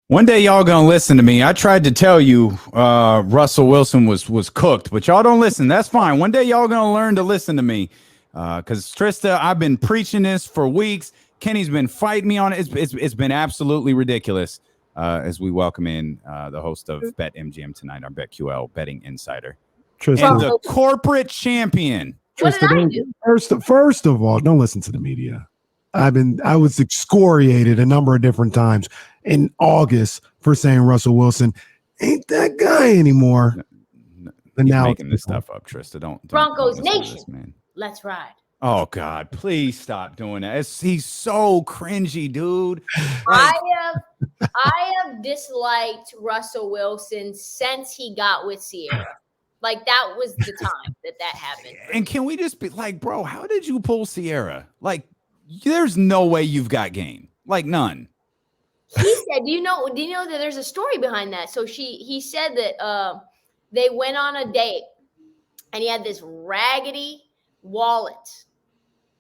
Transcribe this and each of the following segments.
One day y'all gonna listen to me. I tried to tell you Russell Wilson was cooked, but y'all don't listen. That's fine. One day y'all gonna learn to listen to me. Because Trysta, I've been preaching this for weeks. Kenny's been fighting me on it. It's been absolutely ridiculous. As we welcome in the host of BetMGM tonight, our BetQL betting insider. Trysta. And the corporate champion. What did I do? First of all, don't listen to the media. I was excoriated a number of different times in August for saying Russell Wilson ain't that guy anymore. And now making this stuff up, Trysta. Don't Broncos Nation. This, man. Let's ride. Oh God, please stop doing that. He's so cringy, dude. I have disliked Russell Wilson since he got with Sierra. Like that was the time that happened. And can we just be like, bro, how did you pull Sierra? Like, there's no way you've got game. Like none. He said, do you know that there's a story behind that? So he said that they went on a date and he had this raggedy wallet.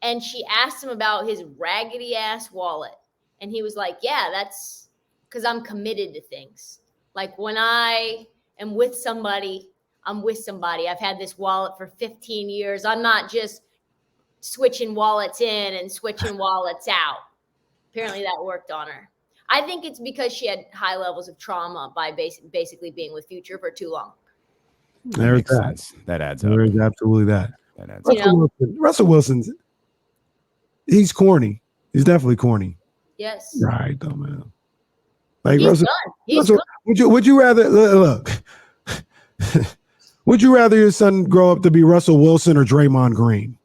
And she asked him about his raggedy ass wallet. And he was like, yeah, that's because I'm committed to things. Like when I am with somebody, I'm with somebody. I've had this wallet for 15 years. I'm not just switching wallets in and switching wallets out. Apparently that worked on her. I think it's because she had high levels of trauma by basically being with Future for too long. There's that. That adds up. There is absolutely that. That adds up. Russell Wilson's, he's corny. He's definitely corny. Yes. Right, though, man. Like he's Russell, done. He's Russell, would you rather look? Would you rather your son grow up to be Russell Wilson or Draymond Green?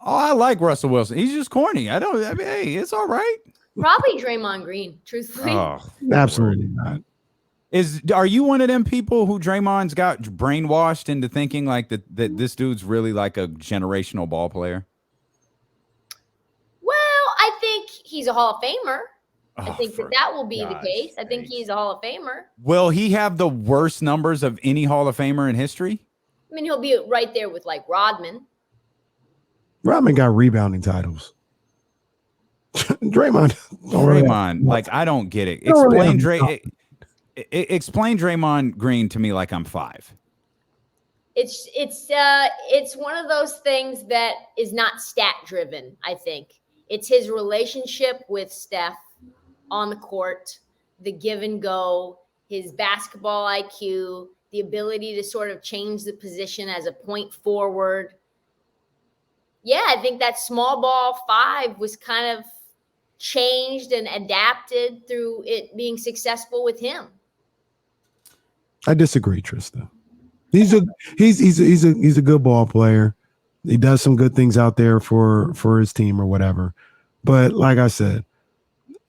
Oh, I like Russell Wilson. He's just corny. I mean, hey, it's all right. Probably Draymond Green, truthfully. Oh, absolutely not. Are you one of them people who Draymond's got brainwashed into thinking like that this dude's really like a generational ball player? Well, I think he's a Hall of Famer. I think that will be the case. I think he's a Hall of Famer. Will he have the worst numbers of any Hall of Famer in history? I mean, he'll be right there with like Rodman. Rodman got rebounding titles. Draymond, like I don't get it. Explain Draymond Green to me like I'm 5. It's one of those things that is not stat driven. I think it's his relationship with Steph on the court, the give and go, his basketball IQ, the ability to sort of change the position as a point forward. Yeah, I think that small ball 5 was kind of changed and adapted through it being successful with him. I disagree, Trysta. He's a good ball player. He does some good things out there for his team or whatever. But like I said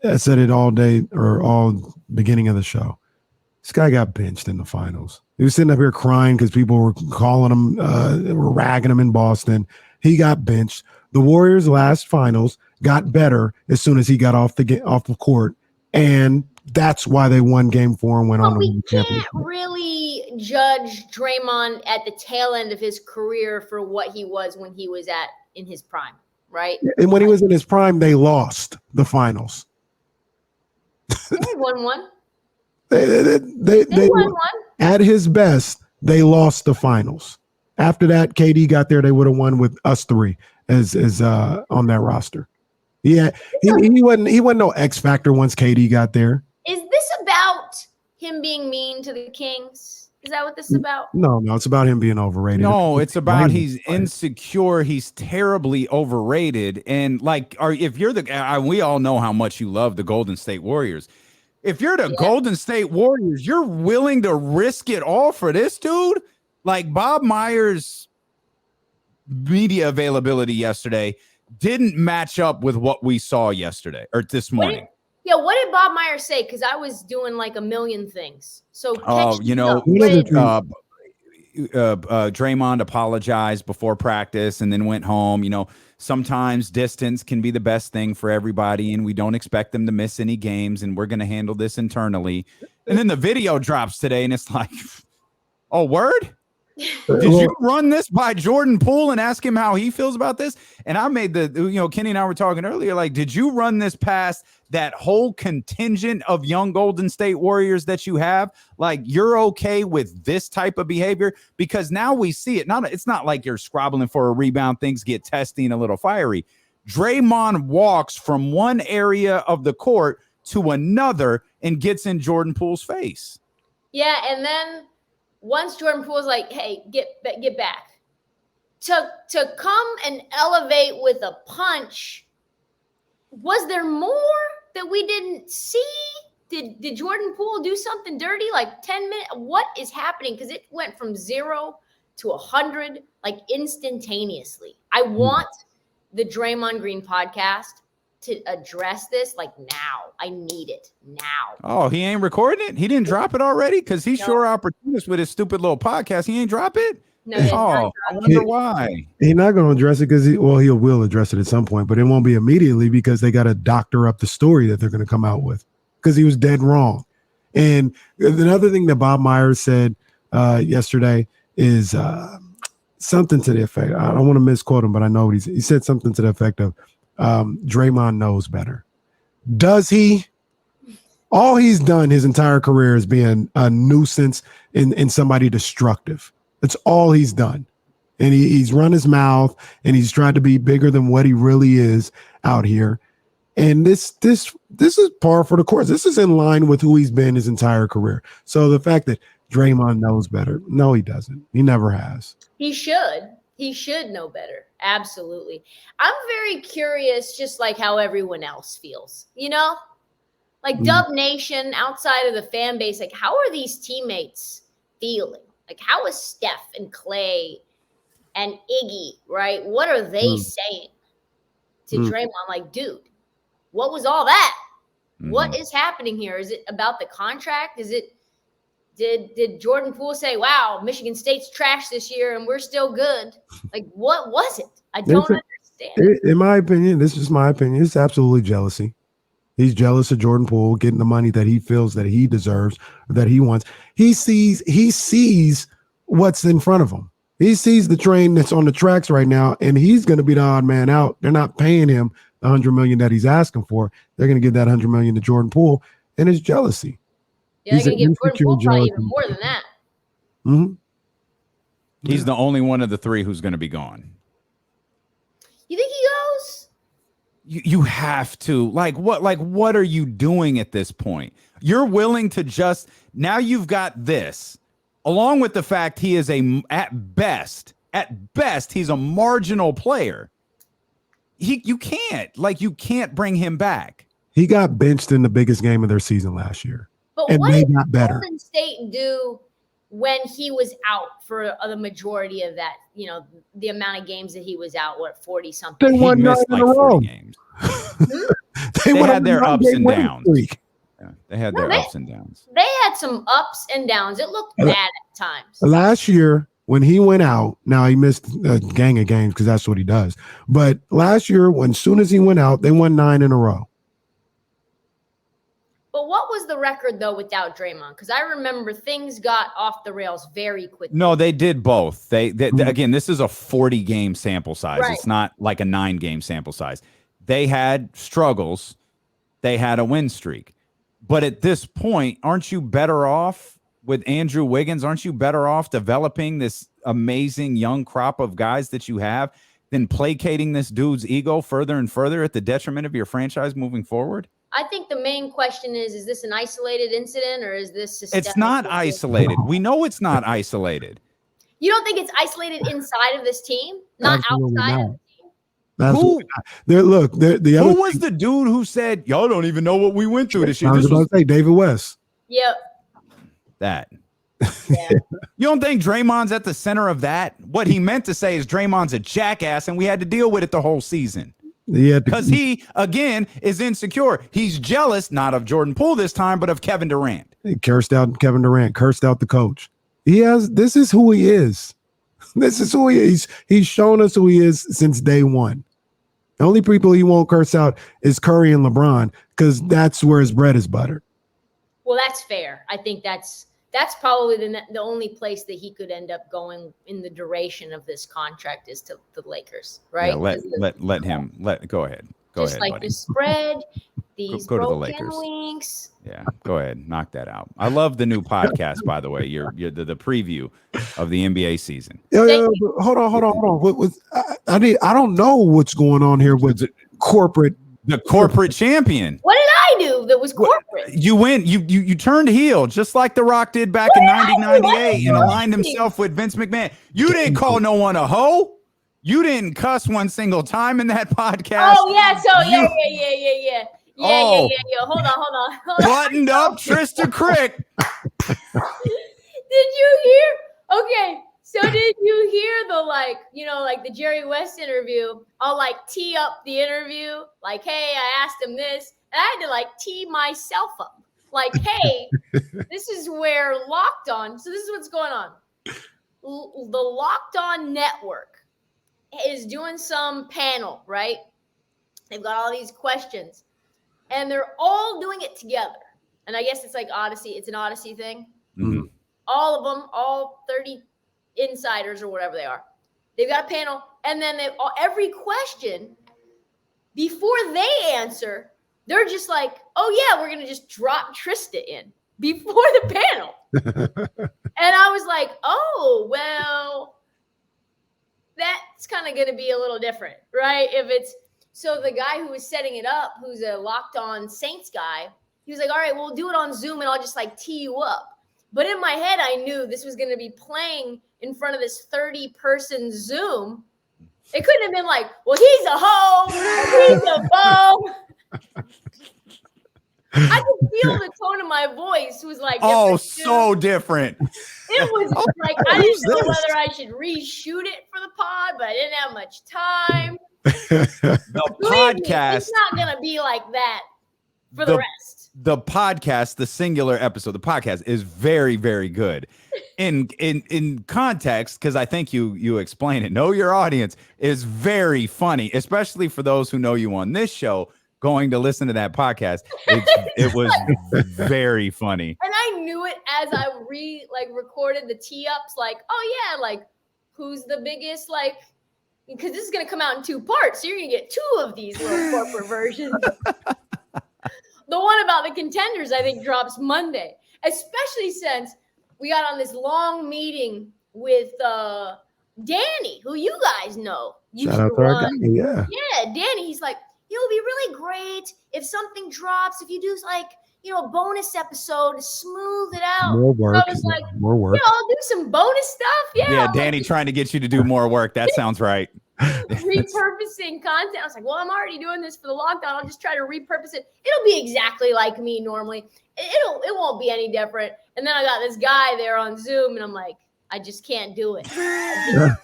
it all day or all beginning of the show. This guy got benched in the finals. He was sitting up here crying because people were calling him, were ragging him in Boston. He got benched. The Warriors' last finals got better as soon as he got off the court, and that's why they won Game 4 and went on to win the championship. We can't really judge Draymond at the tail end of his career for what he was when he was in his prime, right? And when he was in his prime, they lost the finals. They won one. They won one. At his best, they lost the finals. After that, KD got there, they would have won with us 3 as on that roster. Yeah, he wasn't no X factor once KD got there. Is this about him being mean to the Kings? Is that what this is about? No, it's about him being overrated. No, it's about he's insecure. He's terribly overrated. And like, if you're we all know how much you love the Golden State Warriors. If you're the Golden State Warriors, you're willing to risk it all for this dude? Like Bob Myers' media availability yesterday didn't match up with what we saw yesterday or this morning. What did Bob Myers say? Because I was doing like a million things. So, Draymond apologized before practice and then went home. Sometimes distance can be the best thing for everybody, and we don't expect them to miss any games, and we're going to handle this internally. And then the video drops today, and it's like, oh, word? Did you run this by Jordan Poole and ask him how he feels about this? And I made Kenny and I were talking earlier, like, did you run this past that whole contingent of young Golden State Warriors that you have? Like, you're okay with this type of behavior? Because now we see it. It's not like you're scrabbling for a rebound, things get testy and a little fiery. Draymond walks from one area of the court to another and gets in Jordan Poole's face. Yeah, and then once Jordan Poole's like, hey, get back. To come and elevate with a punch, was there more that we didn't see? Did Jordan Poole do something dirty like 10 minutes? What is happening? Because it went from 0 to 100 like instantaneously. I want the Draymond Green podcast to address this like now. I need it now. Oh, he ain't recording it? He didn't drop it already? Because he's sure opportunist with his stupid little podcast. He ain't drop it? No, I wonder why. He's not going to address it because he will address it at some point, but it won't be immediately because they got to doctor up the story that they're going to come out with because he was dead wrong. And another thing that Bob Myers said yesterday is something to the effect. I don't want to misquote him, but I know what he said something to the effect of Draymond knows better. Does he? All he's done his entire career is being a nuisance and somebody destructive. That's all he's done. And he's run his mouth and he's tried to be bigger than what he really is out here. And this is par for the course. This is in line with who he's been his entire career. So the fact that Draymond knows better, no, he doesn't. He never has. He should. He should know better. Absolutely. I'm very curious, just like how everyone else feels, like Dub Nation outside of the fan base. Like, how are these teammates feeling? Like, how is Steph and Clay and Iggy, right? What are they saying to Draymond? Like, dude, what was all that? What is happening here? Is it about the contract? Is it, did Jordan Poole say, wow, Michigan State's trash this year and we're still good? Like, what was it? I don't understand. In my opinion, this is my opinion. It's absolutely jealousy. He's jealous of Jordan Poole getting the money that he feels that he deserves, that he wants. He sees what's in front of him. He sees the train that's on the tracks right now, and he's going to be the odd man out. They're not paying him the $100 million that he's asking for. They're going to give that $100 million to Jordan Poole, and it's jealousy. Yeah, they're going to give Jordan Poole probably even more than that. Mm-hmm. He's the only one of the three who's going to be gone. You think he goes? You have to. Like what are you doing at this point? You're willing to just, now you've got this, along with the fact he is at best, he's a marginal player. You can't bring him back. He got benched in the biggest game of their season last year. But and what they did got better. Golden State do when he was out for the majority of that, the amount of games that he was out, 40 something? They won 9 in a row. Games. they had their ups and downs. Yeah, they had their ups and downs. They had some ups and downs. It looked bad at times. Last year, when he went out, now he missed a gang of games because that's what he does. But last year, as soon as he went out, they won 9 in a row. But what was the record, though, without Draymond? Because I remember things got off the rails very quickly. No, they did both. They again, this is a 40-game sample size. Right. It's not like a 9-game sample size. They had struggles. They had a win streak. But at this point, aren't you better off with Andrew Wiggins? Aren't you better off developing this amazing young crop of guys that you have than placating this dude's ego further and further at the detriment of your franchise moving forward? I think the main question is this an isolated incident or is this systemic? It's not isolated. We know it's not isolated. You don't think it's isolated inside of this team? Not Absolutely outside not. of the team? Who? Who was the dude who said, y'all don't even know what we went through this year? I was about to say David West. Yep. That. Yeah. You don't think Draymond's at the center of that? What he meant to say is Draymond's a jackass and we had to deal with it the whole season. Yeah, because he, again, is insecure. He's jealous, not of Jordan Poole this time, but of Kevin Durant. He cursed out Kevin Durant, cursed out the coach. This is who he is. This is who he is. He's shown us who he is since day one. The only people he won't curse out is Curry and LeBron because that's where his bread is buttered. Well, that's fair. I think that's that's probably the only place that he could end up going in the duration of this contract is to the Lakers, right? Yeah, go ahead. Go just ahead, like buddy. the spread, these go to the broken Lakers. links. Yeah, go ahead, knock that out. I love the new podcast, by the way. You're the preview of the NBA season. Yeah, hold on. I don't know what's going on here with corporate. The corporate champion. What did I do that was corporate? You win. You turned heel just like The Rock did back in 1998 and aligned himself with Vince McMahon. You didn't call no one a hoe. You didn't cuss one single time in that podcast. Oh yeah, so yeah. Hold on. Buttoned up Trysta Krick. Did you hear? Okay, so did you hear the like the Jerry West interview? I'll like tee up the interview, like, hey, I asked him this, and I had to like tee myself up, like, hey, this is where Locked On. So this is what's going on. The Locked On Network is doing some panel, right? They've got all these questions, and they're all doing it together. And I guess it's like Odyssey. It's an Odyssey thing. Mm-hmm. All of them, all 30 insiders or whatever they are, they've got a panel, and then every question before they answer, they're just like, oh yeah, we're gonna just drop Trysta in before the panel. And I was like, oh well, that's kind of gonna be a little different, right? If it's so the guy who was setting it up, who's a Locked On Saints guy, he was like, all right, we'll do it on Zoom and I'll just like tee you up. But in my head, I knew this was going to be playing in front of this 30-person Zoom. It couldn't have been like, well, he's a hoe, he's a beau. I could feel the tone of my voice was like, so different. It was like, I didn't know whether I should reshoot it for the pod, but I didn't have much time. The podcast. It's not going to be like that for the rest. The podcast, the singular episode, the podcast is very, very good. In context, because I think you explain it. Know your audience is very funny, especially for those who know you on this show. Going to listen to that podcast, it was very funny. And I knew it as I recorded the tee ups. Like, oh yeah, like who's the biggest because this is gonna come out in 2 parts, so you're gonna get 2 of these little corporate versions. The one about the contenders, I think, drops Monday, especially since we got on this long meeting with Danny, who you guys know. Shout out to our guy, yeah. Yeah, Danny, he's like, it would be really great if something drops, if you do a bonus episode to smooth it out. More work. So I was like, more work. Yeah, I'll do some bonus stuff. Yeah, Danny trying to get you to do more work. That sounds right. Repurposing content. I was like, well, I'm already doing this for the lockdown. I'll just try to repurpose it. It'll be exactly like me normally. It won't be any different. And then I got this guy there on Zoom, and I'm like, I just can't do it. I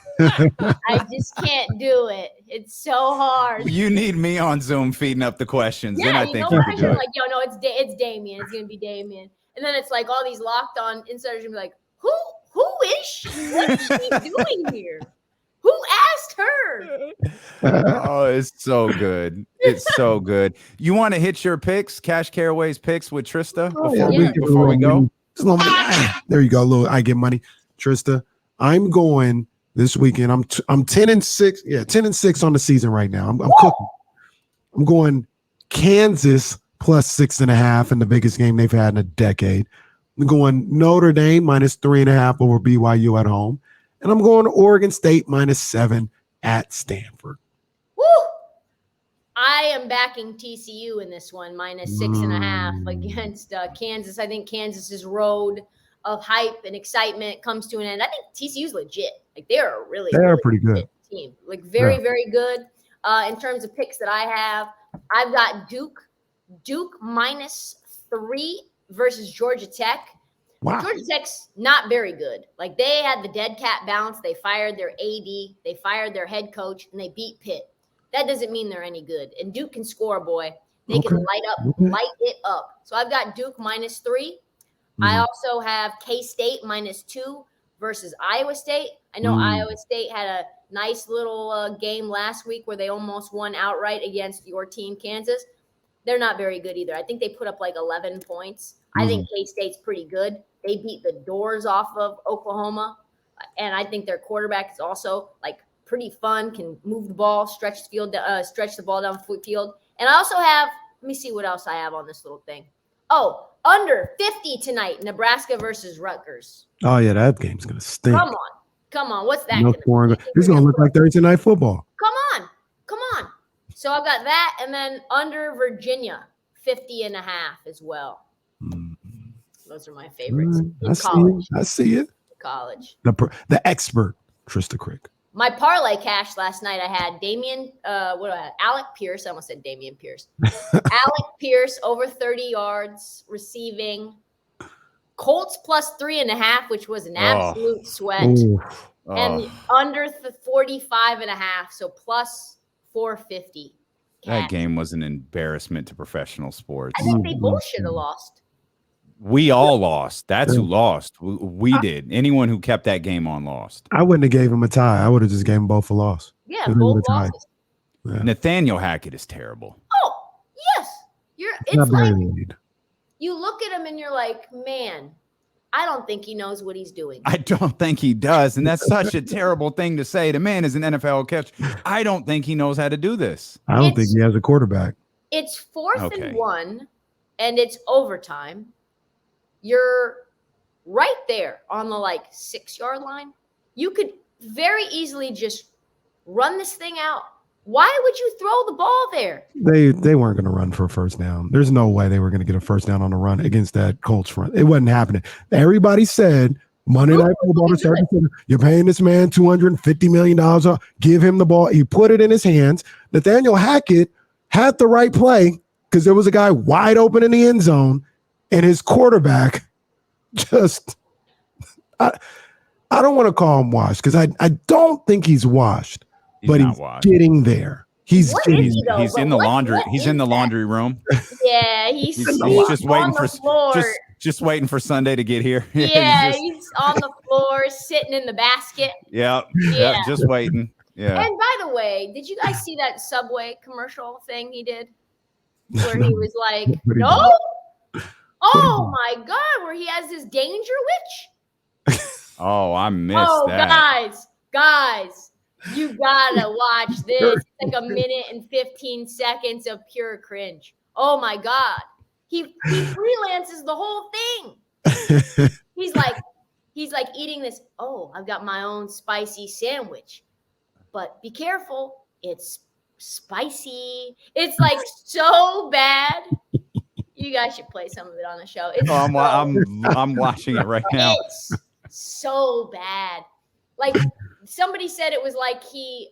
just can't do it. It's so hard. You need me on Zoom feeding up the questions. Yeah, then I think you can do it. Like, no, it's Damien. It's gonna be Damien. And then it's like all these Locked On insiders gonna be like, who is she? What is she doing here? Who asked her? Oh, it's so good. It's so good. You want to hit your picks, Cash Caraway's picks with Trysta before we go? There you go. I get money. Trysta, I'm going this weekend. I'm 10-6. Yeah, 10-6 on the season right now. I'm cooking. I'm going Kansas plus 6.5 in the biggest game they've had in a decade. I'm going Notre Dame minus 3.5 over BYU at home. And I'm going Oregon State minus 7 at Stanford. Woo! I am backing TCU in this one, minus 6.5 against Kansas. I think Kansas's road of hype and excitement comes to an end. I think TCU's legit. Like they're a really pretty good team. Like very, very good. In terms of picks that I have, I've got Duke minus 3 versus Georgia Tech. Wow. Georgia Tech's not very good. Like they had the dead cat bounce. They fired their AD. They fired their head coach, and they beat Pitt. That doesn't mean they're any good. And Duke can score, boy. They can light it up. So I've got Duke minus 3. I also have K-State minus 2 versus Iowa State. I know Iowa State had a nice little game last week where they almost won outright against your team, Kansas. they're not very good either. I think they put up like 11 points. I think K-State's pretty good. They beat the doors off of Oklahoma. And I think their quarterback is also like pretty fun, can move the ball, stretch the ball down the field. And I also have, let me see what else I have on this little thing. Oh, under 50 tonight, Nebraska versus Rutgers. Oh yeah, that game's gonna stink. Come on. What's that? No scoring. It's gonna look like Thursday night football. Come on. So I've got that, and then under Virginia, 50.5 as well. Those are my favorites. I see it. College. The expert, Trysta Krick. My parlay cash last night, I had Alec Pierce. I almost said Damian Pierce. Alec Pierce over 30 yards receiving. Colts plus 3.5, which was an absolute sweat. And under 45.5, so plus 450. That game was an embarrassment to professional sports. I think they both should have lost. We all lost. That's who lost. We did. Anyone who kept that game on lost. I wouldn't have gave him a tie. I would have just gave them both a loss. Yeah, both losses. Yeah. Nathaniel Hackett is terrible. Oh, yes. It's like you look at him and you're like, man, I don't think he knows what he's doing. I don't think he does. And that's such a terrible thing to say. The man is an NFL coach. I don't think he knows how to do this. I don't think he has a quarterback. It's 4th and 1, and it's overtime. You're right there on the 6-yard line. You could very easily just run this thing out. Why would you throw the ball there? They weren't going to run for a first down. There's no way they were going to get a first down on the run against that Colts front. It wasn't happening. Everybody said Monday Night Football to start. You're paying this man $250 million. Give him the ball. He put it in his hands. Nathaniel Hackett had the right play because there was a guy wide open in the end zone, and his quarterback just I don't want to call him washed because I don't think he's washed. But he's getting there. He's in the laundry. He's in the laundry room. Yeah, he's just waiting for just waiting for Sunday to get here. Yeah, he's on the floor sitting in the basket. Yeah, just waiting. Yeah. And by the way, did you guys see that Subway commercial thing he did, where he was like, "No, oh my God," where he has this danger witch. Oh, I missed that. Guys. You gotta watch this. It's like 1 minute and 15 seconds of pure cringe. Oh my God. He freelances the whole thing. He's like eating this. Oh, I've got my own spicy sandwich. But be careful, it's spicy. It's like so bad. You guys should play some of it on the show. I'm watching it right now. It's so bad. Like somebody said it was like he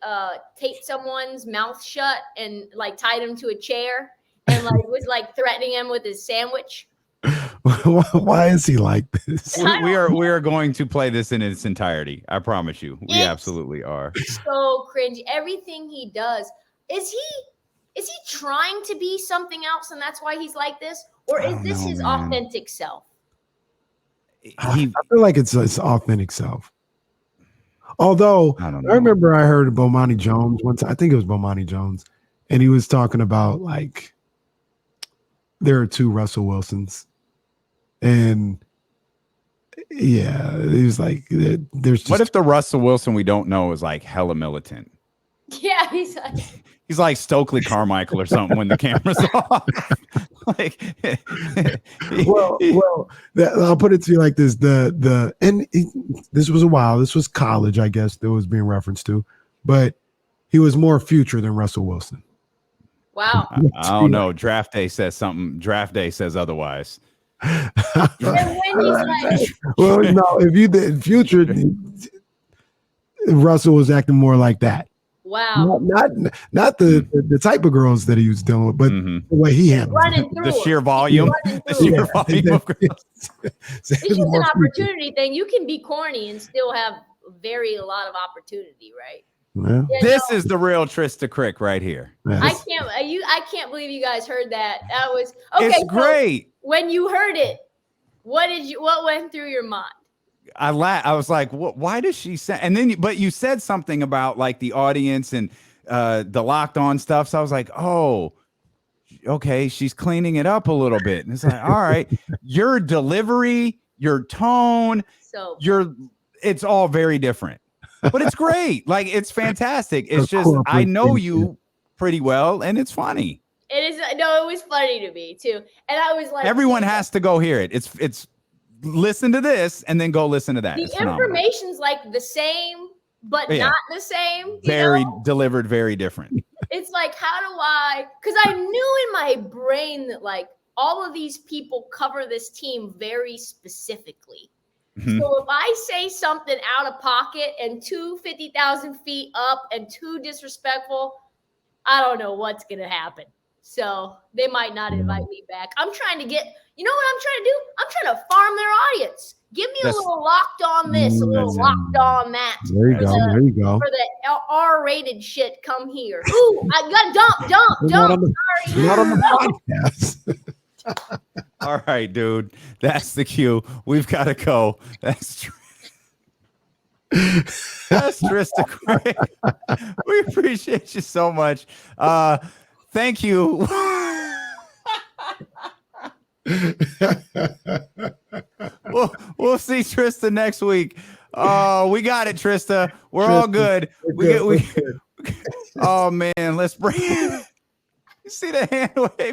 taped someone's mouth shut and tied him to a chair and was threatening him with his sandwich. Why is he like this? We are going to play this in its entirety. I promise you. We absolutely are. So cringe. Everything he does. Is he trying to be something else and that's why he's like this? Or is this his authentic self? I feel like it's his authentic self. Although I remember I heard Bomani Jones once. I think it was Bomani Jones, and he was talking about there are 2 Russell Wilsons, and he was like, "There's just." What if the Russell Wilson we don't know is hella militant? Yeah, he's like Stokely Carmichael or something when the camera's off. I'll put it to you like this: this was college, I guess, that was being referenced to, but he was more future than Russell Wilson. Wow. I don't know. Draft day says something. Draft day says otherwise. And when he's well, no, if you did future, Russell was acting more like that. Wow. Not the type of girls that he was dealing with, but the way he handled the sheer volume. The sheer volume of girls. It's just an opportunity thing. You can be corny and still have a lot of opportunity, right? Yeah. This is the real Trysta Krick right here. Yes. I can't believe you guys heard that. That was okay. It's great. So when you heard it, what went through your mind? I was like, why does she say? And then, but you said something about the audience and the locked on stuff. So I was like, oh, okay, she's cleaning it up a little bit. And it's like, all right, your delivery, your tone, So it's all very different. But it's great. Like, it's fantastic. It's Her just, I corporate know thing, you pretty well, and it's funny. it is. No, it was funny to me too, and I was like, Everyone has to go hear it. It's listen to this and then go listen to that. the It's phenomenal. information's like the same, but Yeah. not the same. You Very know? delivered, very different. It's like, how do I? Because I knew in my brain that like all of these people cover this team very specifically. Mhm. So if I say something out of pocket and 50,000 feet up and too disrespectful, I don't know what's gonna happen. So they might not invite me back. I'm trying to get, you know what I'm trying to do? I'm trying to farm their audience. Give me a That's- little locked on this, a little that's it. locked on that. There you For go. the- There you go. For the R-rated shit, come here. Ooh, I got dump. We're not on the, Sorry. we're not on the podcast. All right, dude. That's the cue. We've got to go. That's Trysta Krick. We appreciate you so much. Thank you. We'll see Trysta next week. We got it, Trysta. We're all good. We're good. Oh man, let's bring. You see the hand wave?